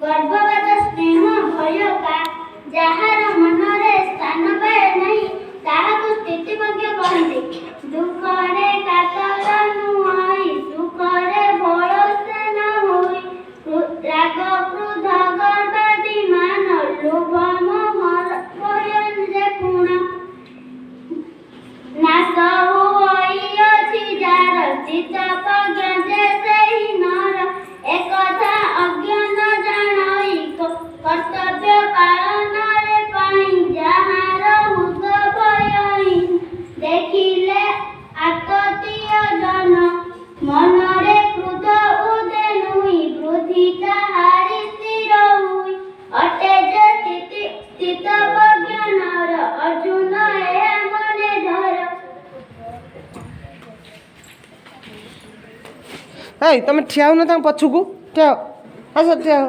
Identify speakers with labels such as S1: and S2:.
S1: ଗର୍ଭବାଦ ସ୍ନେହ ଭୟ ଯାହାର ମନରେ ସ୍ଥାନ ପାଏ ନାହିଁ ତାହାକୁ ସ୍ଥିତିମଜ୍ଞ କହନ୍ତି। ଦୁଃଖରେ କାତର ନୁହଁଇ ସୁଖରେ ଭରସା ନ ହୋଇ ରାଗ କ୍ରୋଧ ଗର୍ବାଦି ମାନ ଲୋଭ ମୋହ ଭୟ ଯେ ଗୁଣ ନାଶ ହୋଇଅଛି ଯାର ଚିତ୍ତ ପ୍ରଜ୍ଞ ଯେ ସେହି ନର ଏକଥା ଅଜ୍ଞାନ ଜାଣଇ କର୍ତ୍ତବ୍ୟ ପାଳନରେ ପାଇଁ ଯାହାର ହୃଦ ଭୟଇ ଦେଖିଲେ ଆତତୀୟ ଜନ ମନରେ କ୍ରୋଧ ଉଦେ ନୁଇ ବୃଦ୍ଧି ତାହାରି ସ୍ଥିର ହୁଇ ଅଟେ ଯେ ସ୍ଥିତ ପ୍ରଜ୍ଞ ନର ଅର୍ଜୁନ ଏହା ମନେ ଧର।
S2: ତମେ ଠିଆ ହଉନ ତାଙ୍କ ପଛକୁ ଠିଆ ଆସ ଠିଆ